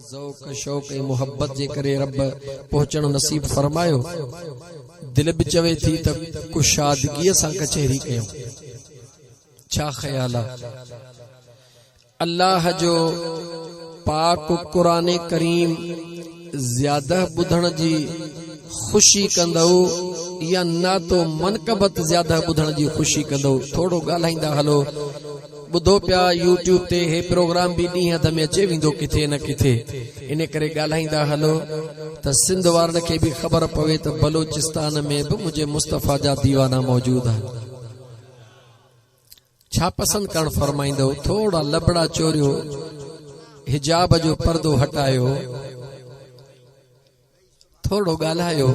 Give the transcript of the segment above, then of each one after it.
ज़ौक़ शौक़ ऐं मुहब्बत जे करे रब पहुचण नसीब फरमायो। दिल भी चवे थी त कुशादगीअ सां कचहरी कयूं। छा ख्याल आहे? अल्लाह जो पाक क़ुरान करीम ज्यादा बुधण जी खुशी कंदो या ना तो मनकबत ज्यादा बुधण जी खुशी कंदो? थोड़ो ॻाल्हाईंदा हलो। बुधो पिया यूट्यूब ते हे प्रोग्राम भी ॾींहं अध में अचे वेंदो किथे न किथे, इन करे ॻाल्हाईंदा हलो त सिंध वारनि खे भी ख़बर पवे त बलोचिस्तान में भी मुझे मुस्तफ़ा जा दीवाना मौजूद आहिनि। छा पसंद करण फरमाइंदो? थोड़ा लबड़ा चोरियो, हिजाब जो पर्दो हटायो, थोड़ो ॻाल्हायो,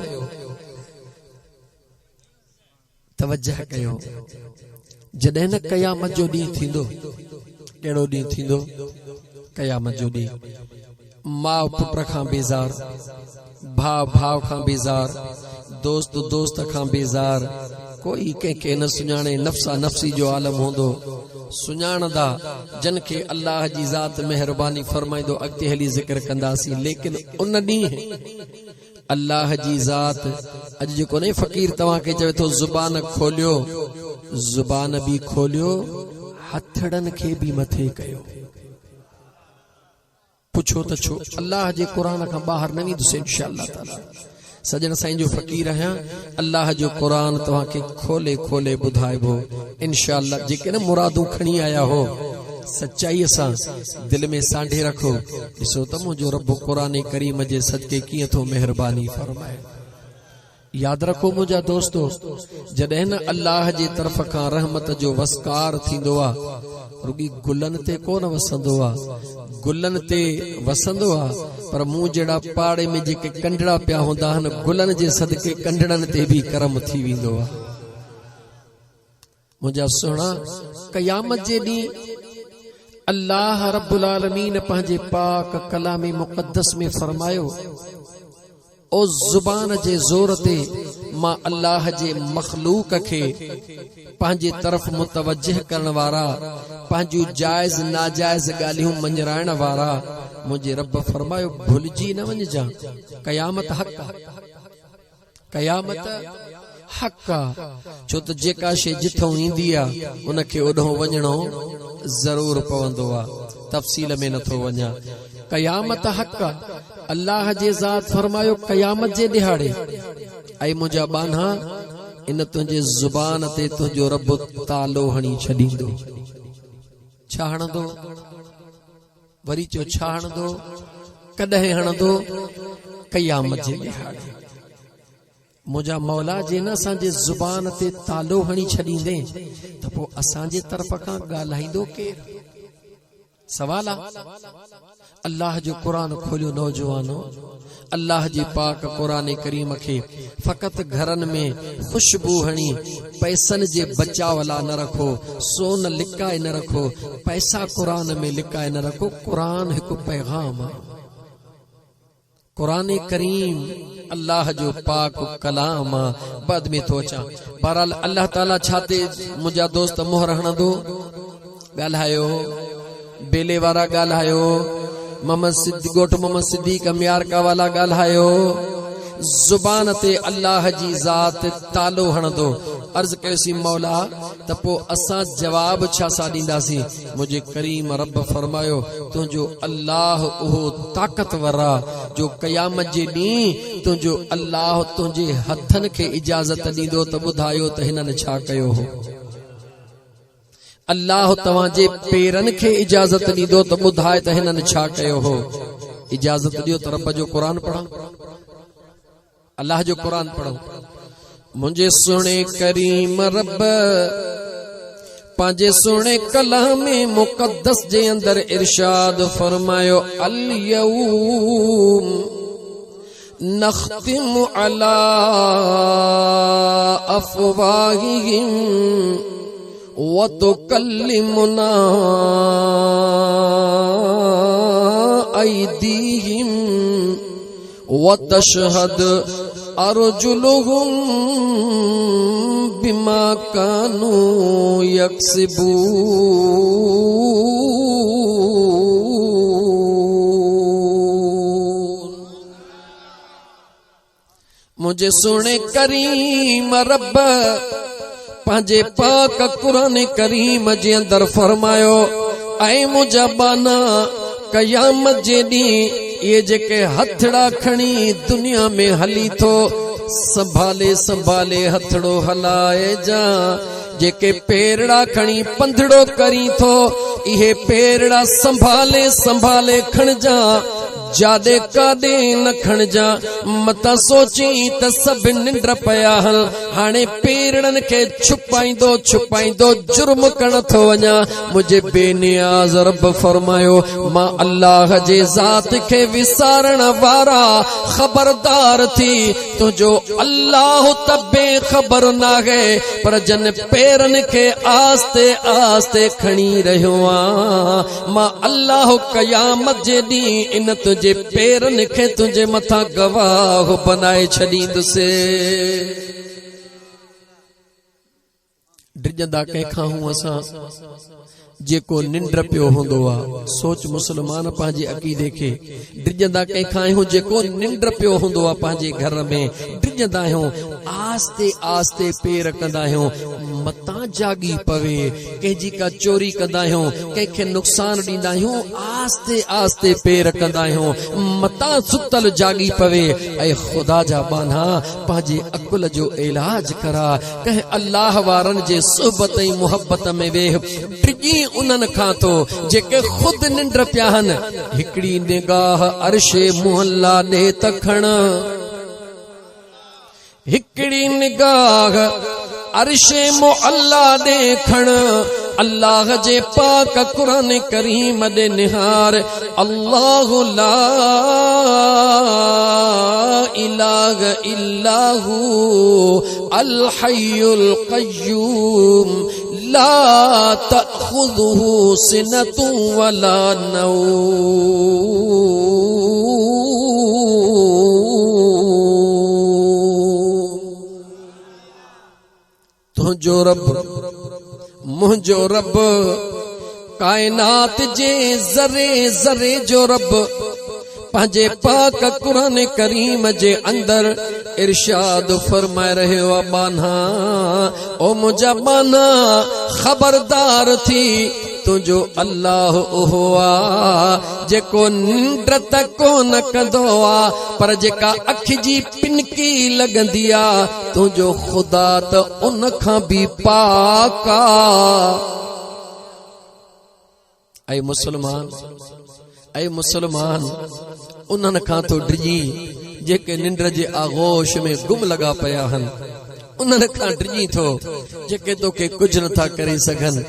तवज्जह कयो। जॾहिं न क़यामत जो ॾींहुं थींदो, कहिड़ो ॾींहुं थींदो? क़यामत जो ॾींहुं। माउ पुट खां बेज़ार, भाउ भाउ खां बेज़ार, दोस्त दोस्त खां बेज़ार, कोई कंहिंखे न सुञाणे। नफ़्सा नफ़्सी जो आलम हूंदो। सुञाणंदा जन खे अल्लाह जी ज़ात मेहरबानी फरमाईंदो, अॻिते हली ज़िक्र कंदासीं। लेकिन उन ॾींहुं अल्लाह जी ज़ात, अॼु जेको न फ़कीर तव्हांखे चवे थो ज़ुबान खोलियो, ज़ुबान भी खोलियो, हथड़नि खे भी मथे कयो। पुछो त छो? अल्लाह जे क़ुरान खां ॿाहिरि न वेंदुसि इंशाअल्लाह ताला। सजण साईं जो फ़कीर आहियां। अल्लाह जो क़ुरान तव्हांखे खोले खोले ॿुधाइबो इंशाअल्लाह। जेके न मुरादूं खणी आया हो सच्चाईअ सां दिल में सांढे रखो। ॾिसो त मुंहिंजो रब क़ुरान करीम जे सदके कीअं थो मेहरबानी फरमाए। याद रखो मुंहिंजा दोस्तो, जॾहिं न अल्लाह जे तरफ़ खां रहमत जो वसकार थींदो आहे, रुॻी गुलनि ते कोन वसंदो आहे, गुलनि ते वसंदो आहे, पर मूं जहिड़ा पाड़े में जेके कंडड़ा पिया हूंदा आहिनि, गुलनि जे सदके कंडड़नि ते भी करम थी वेंदो आहे। मुंहिंजा सुहिणा, क़यामत जे ॾींहुं अल्लाह रब्बुल आलमीन पंहिंजे पाक कलाम मुक़द्दस में फरमायो, ओ ज़ुबान जे ज़ोर ते मां अल्लाह जे मखलूक खे पंहिंजे तरफ़ मुतवज्जह करण वारा, पंहिंजूं जायज़ नाजायज़ ॻाल्हियूं मंझराइण वारा, मुंहिंजे रब फरमायो भुलिजी न वञिजां। क़यामत हक़ आहे, क़यामत हक़ आहे। छो त जेका शइ जिथों ईंदी आहे उनखे ओॾों वञणो ज़रूर पवंदो आहे। तफ़सील में नथो वञा। क़यामत हक़ आहे। अल्लाह जे ज़ात फरमायो क़यामत जे ॾिहाड़े, ऐं मुंहिंजा बान्हा, इन तुंहिंजे ज़ुबान ते तुंहिंजो रब तालो हणी छॾींदो। छा हणंदो? वरी चो छा हणंदो? कॾहिं हणंदो? क़यामत जे ॾिहाड़े। मुंहिंजा मौला जे न असांजे ज़ुबान ते तालो हणी छॾींदे त पोइ असांजे तरफ़ खां ॻाल्हाईंदो केरु? सवाल आहे। अल्लाह जो क़ुरान खोलियो नौजवानो। अल्लाह जी पाक क़ुरान करीम खे फ़क़त घरनि में खुशबू हणी पैसनि जे बचाव लाइ न रखो, सोन लिकाए न रखो, पैसा क़ुरान में लिकाए न रखो। क़ुरान हिकु पैगाम आहे। क़ुरान करीम अल्लाह जो पाक कलाम आहे। बाद में थो अचां। बहरहाल अल्लाह ताला छाते मुंहिंजा दोस्त मोहर हणंदो? ॻाल्हायो, बेले वारा ॻाल्हायो, गोठ मोहम्मद सिद्दीक मियारका वाला ॻाल्हायो। ज़ुबान ते अल्लाह जी ज़ात तालो हणंदो। अर्ज़ कयोसीं मौला त पोइ असां जवाब छा सा ॾींदासीं? मुंहिंजे करीम रब फरमायो तुंहिंजो अल्लाह उहो ताक़तवर आहे जो क़यामत जे ॾींहुं तुंहिंजो अल्लाह तुंहिंजे हथनि खे इजाज़त ॾींदो त ॿुधायो त हिननि छा कयो हो। अल्लाह तव्हांजे पेरनि खे इजाज़त ॾींदो त ॿुधाए त हिननि छा कयो हो। इजाज़त ॾियो त रब जो क़ुरान पढ़ो, अल्लाह जो क़ुरान पढ़ो। मुंहिंजे सुहिणे करीम रब पंहिंजे सुहिणे कलाम मुक़द्दस जे अंदर इरशाद फरमायो, अल यौम नख्तिमु अला अफ़वाहिहिम वतुकल्लिमुना अयदीहिम वतशहद अर्जुलुहुम बिमा कानू यक्सिबून। मुझे सुने करीम रब पंहिंजे पाक कुरान करीम जे अंदर फरमायो ऐ मुंहिंजा बाना क़यामत जे ॾींहुं ये जेके हथड़ा खणी दुनिया में हली थो संभाले संभाले हथड़ो हलाए जा जेके पेरड़ा खणी पंधड़ो करी थो इहे पेरड़ा संभाले संभाले खण जा जादे कादे न खण जा मता सोची त सब निंद्र पया हल हाणे पेरड़न के छुपाइंदो छुपाइंदो जुर्म कण थो वञा मुझे बेनियाज रब फरमायो मां अल्लाह जे ज़ात के विसारण वारा खबरदार थी तुझो अल्लाह त बेखबर ना है पर जन पेरन के आस्ते आस्ते खणी रहियो आ मां अल्लाह क़यामत जे ॾींहुं इन तुझे पेरन खे तुझे मथा गवाह बनाए छॾींदुसि डिॼंदा कंहिंखां हूं असां जेको निंड्र पियो हूंदो आ सोच मुसलमान पंहिंजे अक़ीदे खे डिॼंदा कंहिंखां आहियूं जेको निंड्र पियो हूंदो आ पंहिंजे घर में डिॼंदा आहियूं आस्ते आस्ते पेर कंदा आहियूं मतां जागी पवे कंहिंजी का चोरी कंदा आहियूं कंहिंखे नुक़सान ॾींदा आहियूं आस्ते आस्ते पेर कंदा आहियूं मतां सुतल जागी पवे ऐं ख़ुदा जा बाना पंहिंजे अकुल जो इलाज करा कंहिं अल्लाह वारनि जे सुहबत ऐं मुहबत में वेह डिॼी उन्हनि खां तो जेके खुद निंड्र पिया हन हिकड़ी निगाह अर्शे मुहल्ला ॾे त खण हिकड़ी निगाह अर्शे मुहल्ला ॾे खण अल्लाह जे पाक कुरान करीम ॾे निहार अल्लाह ला इलाहा इल्ला हू अल हय्युल क़य्यूम ला तअखुज़ुहु सिनतुन वला नौम तुझो रब मुझो रब कायनात जे ज़रे ज़रे जो रब पंहिंजे पाक कुरान करीम जे अंदर इरशाद फरमाए रहियो आ बाना ओ मुंहिंजा बाना खबरदार थी तुझो अल्लाह ओहो आ जेको निंड्र त कोन कंदो आ पर जेका अखि जी पिनकी लॻंदी आ तुझो ख़ुदा त उन खां बि पाक आ ऐं मुसलमान उन्हनि खां तो डिॼी जेके निंड्र जे आगोश में गुम लॻा पिया हन उन्हनि खां डिॼी थो जेके तोखे कुझु नथा करे सघनि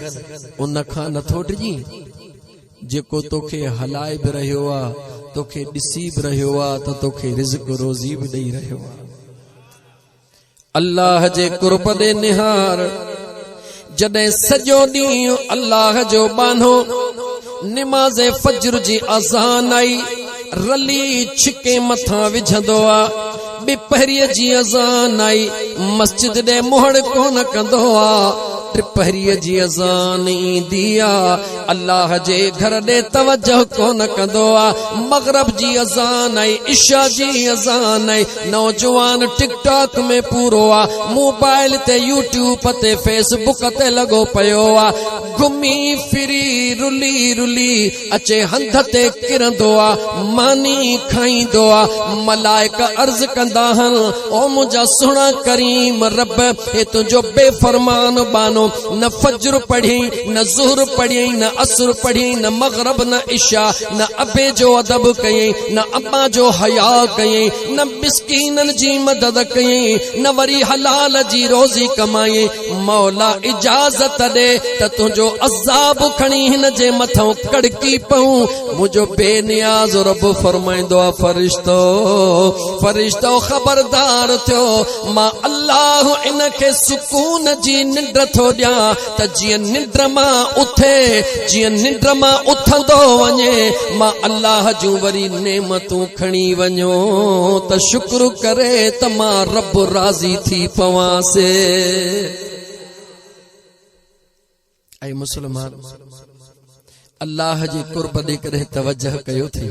उन खां नथो डिॼी जेको तोखे हलाए बि रहियो आ तोखे ॾिसी बि रहियो आ त तोखे रिज़्क़ रोज़ी बि ॾेई रहियो आ अल्लाह जे कुर्ब ॾे निहार जॾहिं सॼो ॾींहुं अल्लाह जो बानो निमाज़ फज्र जी अज़ान आई रली छिके मथां विझंदो आ ॿिपहरीअ जी अज़ान आई मस्जिद ॾे मोहड़ कोन कंदो आ टिपहरीअ जी अज़ान ईंदी आ अल्लाह जे घर ॾे तवज्जो कोन कंदो आ मग़रिब जी अज़ान आई इशा जी अज़ान आई नौजवान टिकटॉक में पूरो आ मोबाइल ते यूट्यूब ते फेसबुक ते लॻो पियो आ घुमी फिरी रुली रुली अचे हंध ते किरंदो आ मानी खाईंदो आ मलाइक अर्ज़ कंदा हन ओ मुंहिंजा सुहिणा करीम रब हे तुंहिंजो बेफरमान बानो न फज्र पढ़ी न ज़ुहर पढ़ी न असर पढ़ी न मग़रिब न इशा न अबे जो अदब कयई न अम्मा जो हया कयई न मिस्कीनन जी मदद कयई न वरी हलाल जी रोज़ी कमाई मौला इजाज़त दे त तुंहिंजो अज़ाब खणी हिन जे मथां कड़की पऊं मुंहिंजो बेनियाज़ रब फरमाईंदो आ फरिश्तो खबरदार थियो मां अल्लाह इन खे सुकून जी निंड थो ॾियां त जीअं निंड मां उथे जीअं निंड मां उथंदो वञे मां अल्लाह जूं वरी नेमतूं खणी वञो त शुक्र करे त मां रब राज़ी थी पवांसे ऐं मुसलमान अल्लाह जे कुर्ब ॾे कॾहिं तवज्जह कयो थी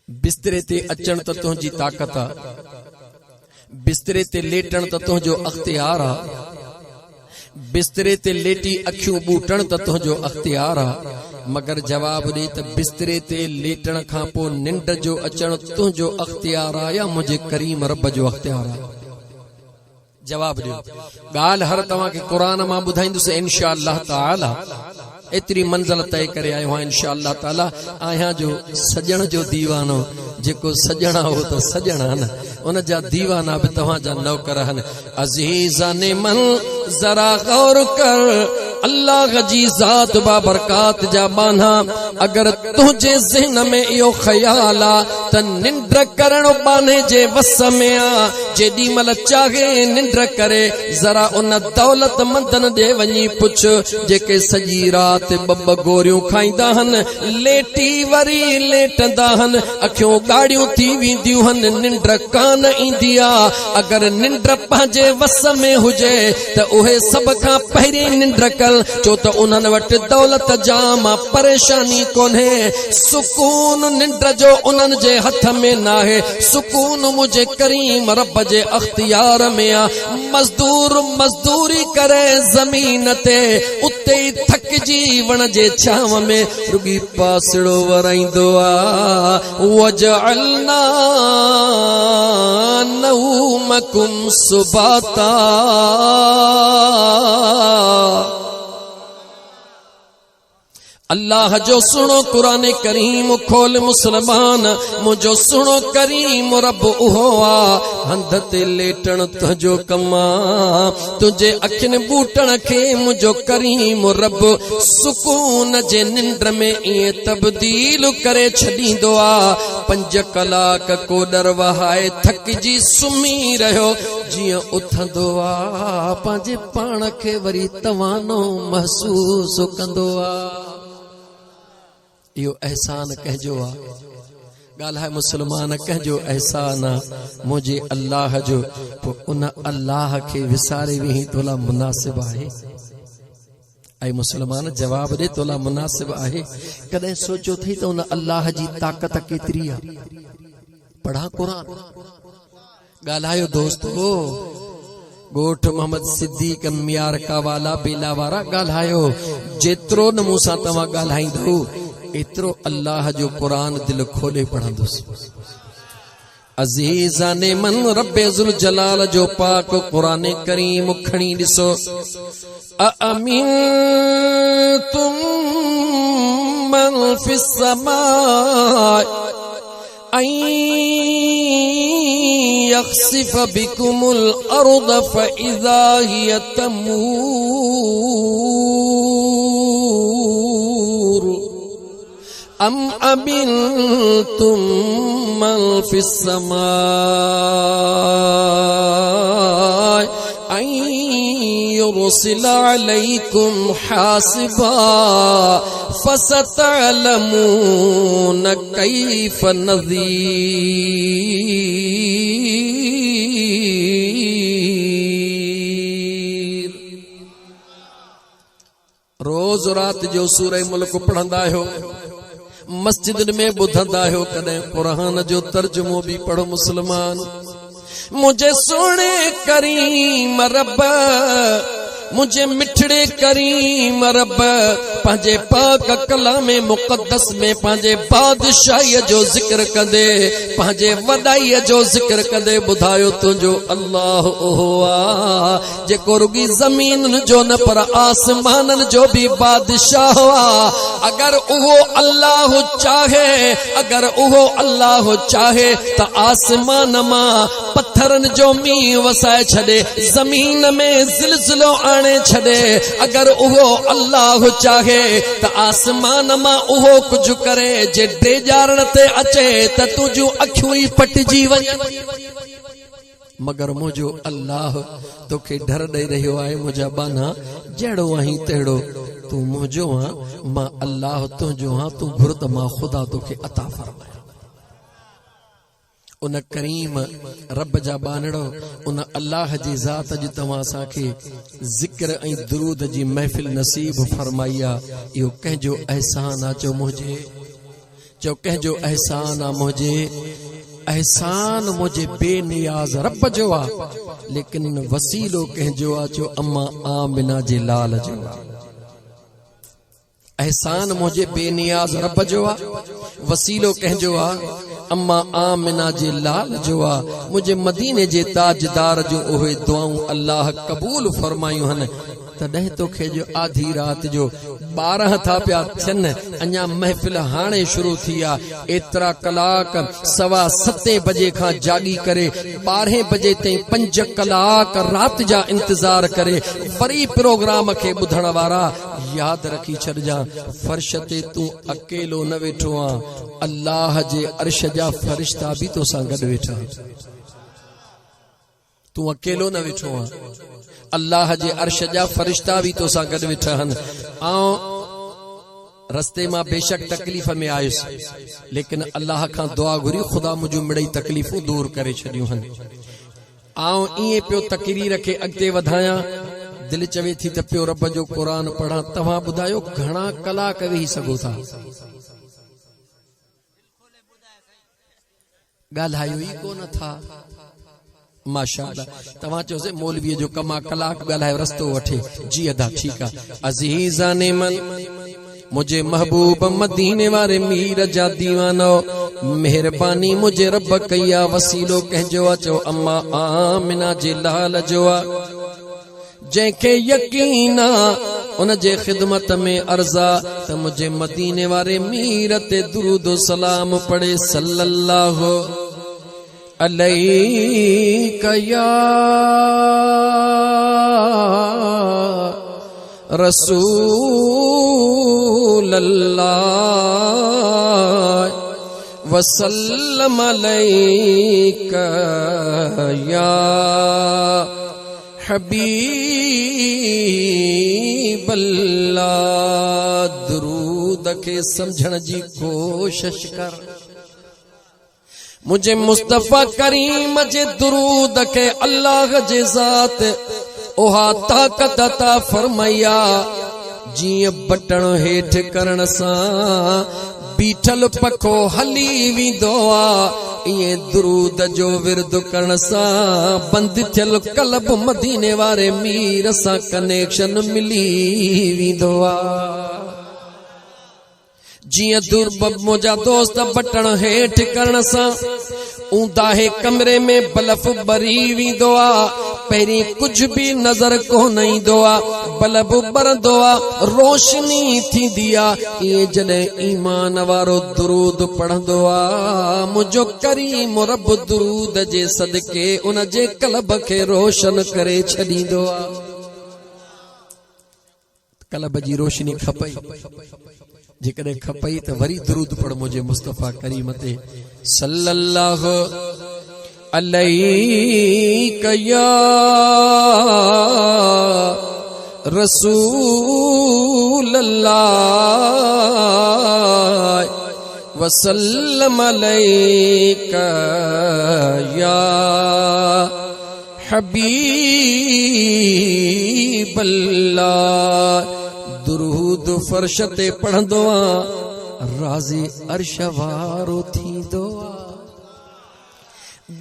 बिस्तरे ते अचण त तुंहिंजी ताक़त आ बिस्तरे ते लेटण त तुंहिंजो अख्तियार आ, बिस्तरे ते लेटी अखियूं बूटण त तुंहिंजो अख्तियार आ, मगर जवाब ॾे त बिस्तरे ते लेटण खां पोइ निंड जो अचण तुंहिंजो अख्तियार आ या मुंहिंजे करीम रब जो अख्तियार आ? जवाब ॾियो। ॻाल्हि हर तव्हांखे क़ुरान मां ॿुधाईंदुसि इंशा अल्लाह ताला। एतिरी मंज़िल तय करे आयो आहियां इंशा अल्लाह ताला। आहियां जो सजण जो दीवानो, जेको सजण हो त सजण न, उन जा दीवाना बि तव्हांजा नौकर आहिनि। अज़ीज़ाने मन ज़रा गौर कर, अल्लाह जी ज़ात बाबरकात जा बाना। अगर तुझे ज़हन में इहो ख्याल आ त निंड करण बाने जे वस में आ, जेॾी महिल चाहे निंड करे, जरा उन दौलत मंदन ॾे वञी पुछ जेके सॼी रात ॿ गोरियूं खाईंदा हन, लेटी वरी लेटंदा हन, अखियूं ॻाढ़ियूं थी वेंदियूं हन, निंड कान ईंदी आ। अगर निंड पंहिंजे वस में हुजे त उहे सभ खां पहिरीं निंड कल, छो त उन्हनि वटि दौलत जाम, परेशानी कोन्हे। सुकून निंड जो उन्हनि जे हथ में नाहे, सुकून मुझे करीम रब जे अख्तियार में आ। मजदूर मजदूरी करे ज़मीन ते, उते ई थकजी वण जे छांव में रुगी पासड़ो वराईंदो आ। वजअलना नौमकुम सुबाता, अल्लाह जो सुनो कुरान करीम खोल मुसलमान, मुझो सुनो करीम रब उहो आ। हंध ते लेटण तुझो कमा, तुझे अखिन बूटण खे मुझो करीम रब सुकून जे निंड में इए तब्दील करे छॾींदो आ। 5 कलाक कोडर वहाए थकजी सुम्ही रहियो, जीअं उथंदो आ पंहिंजे पाण खे वरी तवानो महसूस कंदो आ। इहो एहसान कंहिंजो आ? ॻाल्हाए मुसलमान, कंहिंजो एहसान आ? मुंहिंजे अल्लाह जो। पोइ उन अल्लाह खे विसारे वेही तोला मुनासिब आहे? ऐं मुसलमान जवाब ॾे, तोला मुनासिब आहे? कॾहिं सोचो थी त उन अल्लाह जी ताक़त केतिरी आ? पढ़ा क़ुरान, ॻाल्हायो दोस्तो। गोठ मोहम्मद सिद्दीक मियारका वाला बेला वारा ॻाल्हायो। जेतिरो न मूंसां तव्हां ॻाल्हाईंदो एतिरो अल्लाह जो क़ुरान दिल खोले पढ़ंदुसि। अज़ीज़ाने मन रब्बे ज़ुल जलाल जो पाक क़ुरान करीम खणी ॾिसो। अमीन तुम मन फिस समाए ऐं यख्सिफ बिकुमुल अर्द फइज़ा हिय तमूर, अम अमिनतुम मन फिस समाए ऐं युरसिल अलैकुम हासिबा फसतअलमून कैफ नज़ीर। रोज रात जो सूरह मुल्क पढ़ंदा आहियो, मस्जिद में ॿुधंदा आहियो, कॾहिं क़ुरान जो तर्जुमो भी पढ़ो मुसलमान। मुझे सोने करीम रब, मुझे मिठड़े करीम रब पंहिंजे पाक कलामे मुक़द्दस में पंहिंजे बादशाही जो ज़िक्र कंदे, पंहिंजे वॾाईअ जो ज़िक्र कंदे ॿुधायो तुंहिंजो अल्लाह उहो आ जेको रुगी ज़मीन जो न पर आसमाननि जो भी बादशाह आ। अगर उहो अल्लाह चाहे, अगर उहो अल्लाह चाहे त आसमान मां पत्थरनि जो मींहुं वसाए छॾे, ज़मीन में ज़िलज़िलो आणे छॾे। अगर उहो अल्लाह चाहे त आसमान मां उहो कुझु करे जे डेजारण ते अचे त तुंहिंजूं अखियूं ई फटिजी वञे। मगर मुझो अल्लाह तोखे डर ॾेई रहियो आहे, मुंहिंजा बाना जहिड़ो आहीं तहिड़ो तूं मुंहिंजो आं, मां अल्लाह तुंहिंजो आं, तूं घुर त मां ख़ुदा तोखे अता फरमाए। उन करीम रब जा बानड़ो, उन अल्लाह जी ज़ात जी तव्हां असांखे ज़िक्र ऐं दुरूद जी महफ़िल नसीब फरमाई आहे। इहो कंहिंजो एहसान आहे? चओ मुंहिंजे, चओ कंहिंजो एहसान आहे? मुंहिंजे। एहसान मुझे बेनियाज रब जो आ, लेकिन वसीलो कंहिंजो आ जो अम्मा आमिना जे लाल जो आ। एहसान मुझे बेनियाज रब जो आ, वसीलो कंहिंजो आ अम्मा आमिना जे लाल जो आ। मुझे मदीने जे ताजदार जो उहे दुआऊं अल्लाह कबूल फरमायूं हन। तॾहिं तोखे जो आधी रात जो 12 था पिया थियनि, अञा महफ़िल हाणे शुरू थी आ। एतिरा कलाक 7:15 बजे खां जागी करे 12 बजे ताईं 5 कलाक रात जा इंतजार करे वरी प्रोग्राम खे ॿुधण वारा याद रखी छॾिजां, फर्श ते तूं अकेलो न वेठो आ, अल्लाह जे अर्श जा फरिश्ता बि तोसां गॾु वेठा। तू अकेलो न वेठो आ, अल्लाह जे अर्श जा फरिश्ता भी तोसां गॾु वेठा आहिनि। रस्ते मां बेशक तकलीफ़ में आयुसि, लेकिन अल्लाह खां दुआ घुरी, खुदा मुंहिंजूं मिड़ई तकलीफ़ूं दूर करे छॾियूं आहिनि। इएं पियो तकरीर खे अॻिते वधायां, दिलि चवे थी त पियो रब जो क़ुरान पढ़ां। तव्हां ॿुधायो घणा कलाक वेही सघो था? ॻाल्हायो ई कोन था। माशाअल्लाह, तव्हां चयोसि मौलवी जो कमा कलाक ॻाल्हायो रस्तो वठे। जी अदा ठीक आ। अज़ीज़ाने मन मुझे महबूब मदीने वारे मीर जा दीवानो, मेहरबानी मुझे रब कया, वसीलो कंहिंजो आ चो अम्मा आमिना जे लाल जो आ। जंहिंखे यकीन उन जे ख़िदमत में अर्ज़ा त मुझे मदीने वारे मीर ते दुरूद सलाम पढ़े सल्लल्लाहु अलैका या रसूल अल्लाह वसल्लम अलैका या हबीब अल्लाह। दुरूद के समझण जी कोशिश कर। मुझे मुस्तफा करीम जे दुरूद के अल्लाह जे ज़ात ओहा ताकत अता फरमाया, जीअं बटण हेठ करण सां बीठल पखो हली वेंदो आ, इएं दुरूद जो विर्द करण सां बंदि थियल कल्ब मदीने वारे मीर सां कनेक्शन मिली वेंदो आ। जिया दुर्ब मुझा दोस्त बटण हेठ करण सां ऊंदाहे कमरे में बल्ब बरी वेंदो आ। पहिरीं कुछ भी नजर कोन ईंदो आ, बल्ब बरंदो आ, रोशनी थींदी आ। इएं जॾहिं ईमान वारो दुरूद पढ़ंदो आ, मुंहिंजो करीम रब दुरूद जे सदके उन जे कल्ब खे रोशन करे छॾींदो आ। कल्ब जी रोशनी खपई, जेकॾहिं खपई त वरी दुरूद पढ़ मुझे मुस्तफा करीम ते सल्लल्लाहु अलैका या रसूल अल्लाह वसल्लम अलैका या हबीब अल्लाह। दुरूद फर्श ते पढ़ंदो आ, राज़ी अर्श वारो थींदो आ।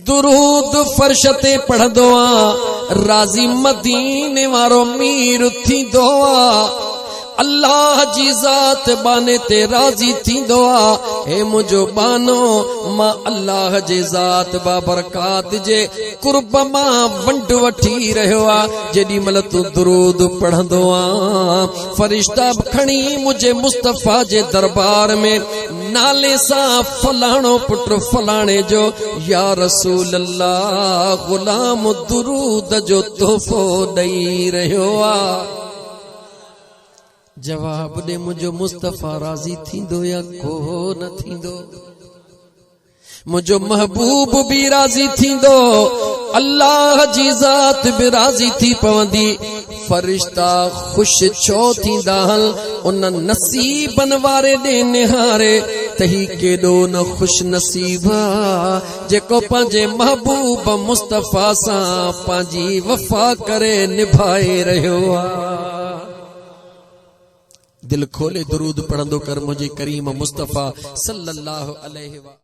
दुरूद फर्श ते पढ़ंदो आ, राज़ी मदीने वारो मीर थींदो आ। अल्लाह जी ज़ात बाने ते राज़ी थींदो आ। हे मुझो बानो, मां अल्लाह जे ज़ात बाबरकात जे कुर्ब मां वंड वठी रहियो आ। जेॾी महिल तू दुरूद पढ़ंदो आ, फरिश्ता खणी मुझे मुस्तफा जे दरबार में नाले सां फलाणो पुट फलाणे जो या रसूल अल्लाह गुलाम दुरूद जो तोहफो ॾेई रहियो आ। जवाब दे मुझो मुस्तफा राज़ी थींदो या को न थींदो? मुझो महबूब भी राज़ी थींदो, अल्लाह जी ज़ात भी राज़ी थी पवंदी। फरिश्ता खुश छो थींदा उन नसीबन वारे ॾे निहारे तही केॾो न खुश नसीबा जेको पंहिंजे महबूब मुस्तफा सां पंहिंजी वफ़ा करे निभाए रहियो आ। दिल खोले दुरूद पढ़ंदो कर मुझे करीम मुस्तफा सल्लल्लाहु अलैहि